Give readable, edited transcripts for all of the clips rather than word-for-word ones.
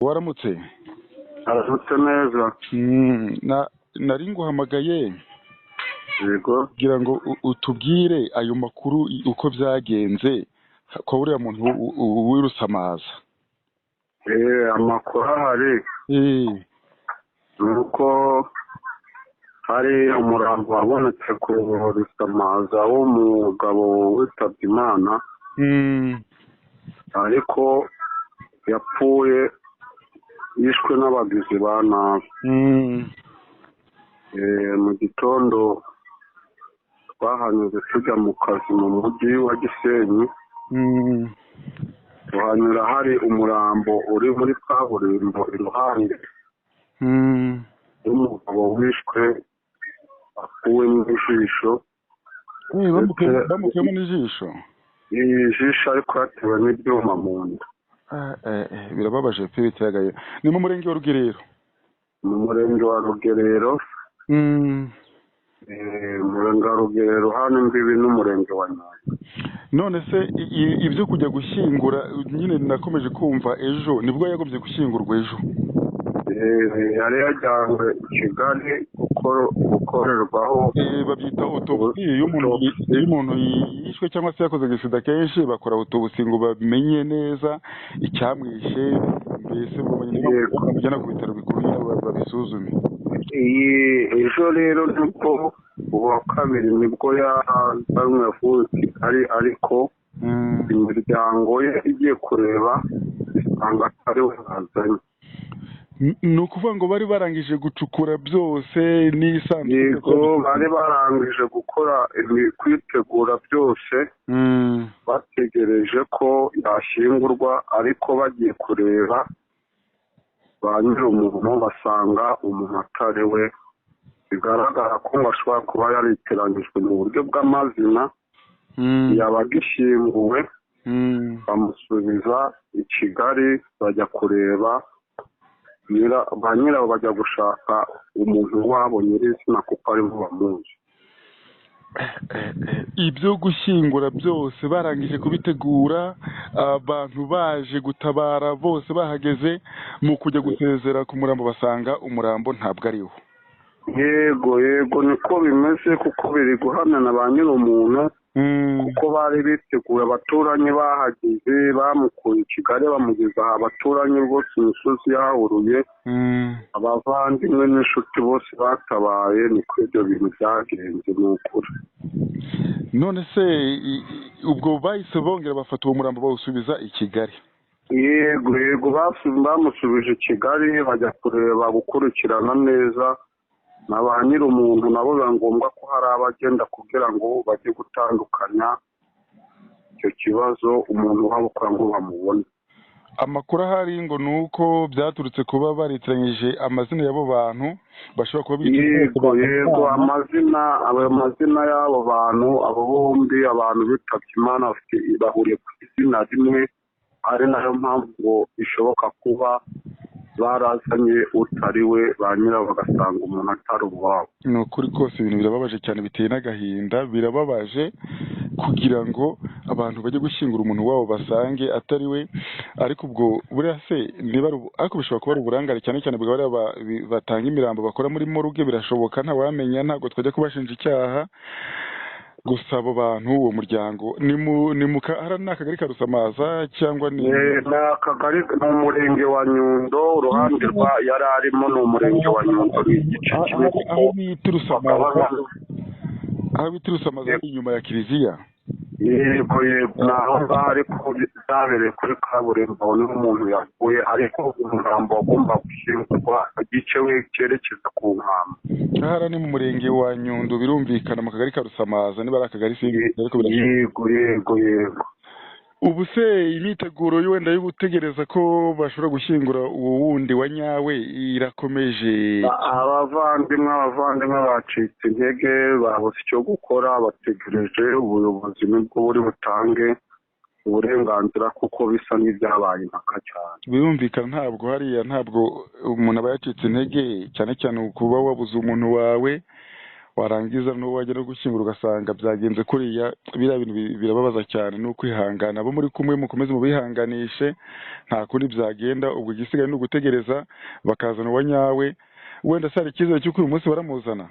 waramutse aramutse neza. nari nguhamagaye Yego. kugira ngo utubwire ayo makuru uko byagenze ko uriya muntu w'irusamaza. Amakuru ahari ni uko hari umurambo wabonetse ku rusamaza w'umugabo witabye Imana, ariko yapfuye yishwe n'abagizi ba nabi. Mu gitondo twahanyuze tujya mu kazi mu mujyi wa Gisenyi, tuhanyura hari umurambo uri muri kaburimbo iruhande y'umugabo wishwe akuwe n'ijisho. Bamukuyemo n'ijisho? Ijisho ariko yatewe n'ibyuma mu nda. Birababaje pe, bitagaye. Ni mu murenge wa Rugerero? Mu murenge wa Rugerero. Umurenge wa Rugerero hano imbibi n'umurenge wa Nyanza. None se ibyo kujya gushyingura nyine nakomeje kumva ejo nibwo yagombye gushyingurwa ejo? Yari yajyanywe i Kigali gukorerwaho babyita autopsy. Iyo umuntu yishwe cyangwa se yakoze agisida kenshi bakora autopsy ngo bamenye neza icyamwishe, mbese bamujyana ku bitaro bikuru babisuzume. Ejo rero nibwo uwa kabiri nibwo yazanywe avuye i Kigali, ariko imiryango ye igiye kureba isanga atari we yazanye. Ni ukuvuga ngo bari barangije gucukura byose n'isanduku? Yego, bari barangije gukora kwitegura byose, bategereje ko yashyingurwa, ariko bagiye kureba ba nyir'umuntu basanga umuntu atari we. Bigaragara ko ashobora kuba yariteranyijwe mu buryo bw'amazina, yaba agishyinguwe bamusubiza i Kigali, bajya kureba ba nyirawo, bajya gushaka umuntu wabo nyirizina kuko ariho bamuzi. Ibyo gushyingura byose barangije kubitegura, abantu baje gutabara bose bahageze, mu kujya gusezera ku murambo basanga umurambo ntabwo ariho. Yego niko bimeze, kuko biri guhamya ba nyir'umuntu, kuko bari biteguye. Abaturanyi bahageze, bamukuye i Kigali bamugeza aha. Abaturanyi bose imisozi yahuruye, abavandimwe n'inshuti bose batabaye. niko ibyo bintu byagenze, ni ukuri. None se ubwo bahise bongera bafata uwo murambo bawusubiza i Kigali? Yego bamusubije i Kigali, bajya kureba gukurikirana neza na ba nyir'umuntu. nabo biba ngombwa ko hari abagenda kugira ngo bajye gutandukanya icyo kibazo, umuntu wabo kugira ngo bamubone. Amakuru ahari ngo ni uko byaturutse kuba baritiranyije amazina y'abo bantu bashobora kuba bitwa. Yego, ayo mazina y'abo bantu, abo bombi abantu bitabye Imana bahuriye ku izina rimwe, ari nayo mpamvu ngo bishoboka kuba barazanye utari we, ba nyirawo bagasanga umuntu atari uwabo. Ni ukuri kose ibintu birababaje cyane, biteye n'agahinda. Birababaje kugira ngo abantu bajye gushyingura umuntu wabo basange atari we. Ariko ubwo buriya se ariko bishobora kuba ari uburangare cyane cyane bwa bariya batanga imirambo bakora muri morgue. Birashoboka, ntawamenya, ntabwo twajya kubashinja icyaha. Gusa abo bantu, uwo muryango ni akagari ka Rusamaza cyangwa ni akagari? Ni umurenge wa Nyundo, uruhande rwa yari arimo ni umurenge wa Nyundo, igice kimwe. aho bita Rusamaza inyuma ya kiliziya. Yego naho ngaho, ariko byabereye kuri kaburimbo, niho umuntu yaguye, ariko umurambo wagomba gushyingurwa igice cyerekeza ku Nkamba. Ahara ni mu murenge wa Nyundo, birumvikana mu kagari ka Rusamaza, niba ari akagari sinzi. Yego. Ubu se imyiteguro wenda yo gutegereza ko bashobora gushyingura uwo wundi wa nyawe irakomeje? Abavandimwe bacitse intege, babuze icyo gukora, bategereje ubuyobozi nibwo buri butange uburenganzira, kuko bisa n'ibyabaye impaka cyane. Birumvikana, ntabwo umuntu aba yacitse intege, cyane cyane kuba wabuze umuntu wawe warangiza n'uwo wajya no gushyingura ugasanga byagenze kuriya. Biriya bintu birababaza cyane, ni ukwihangana. Abo muri kumwe mukomeze mubihanganishe, nta kundi byagenda. Ubwo igisigaye ni ugutegereza bakazana uwa nyawe. Wenda se hari icyizere cy'uko uyu munsi baramuzana?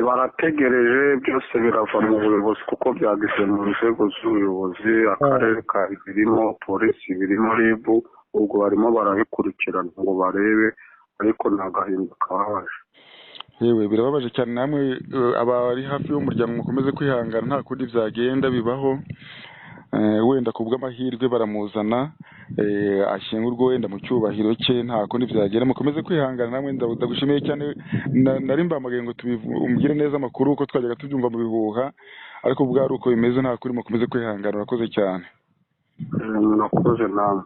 barategereje, byose birava mu buyobozi kuko byageze mu nzego z'ubuyobozi, akarere birimo, polisi birimo, RIB, ubwo barimo barabikurikirana ngo barebe, ariko ni agahinda kababaje. Yewe birababaje cyane. Namwe abari hafi y'umuryango mukomeze kwihangana, nta kundi byagenda, bibaho. Wenda ku bw'amahirwe baramuzana, ashyingurwa wenda mu cyubahiro cye, nta kundi byagera. Mukomeze kwihangana. Namwe ndagushimiye cyane. Nari mbamagaye ngo tubigire neza amakuru uko twajyaga tubyumva mu bihuha, ariko ubwo ari uko bimeze, nta kuri. Mukomeze kwihangana. Urakoze cyane. Murakoze namwe.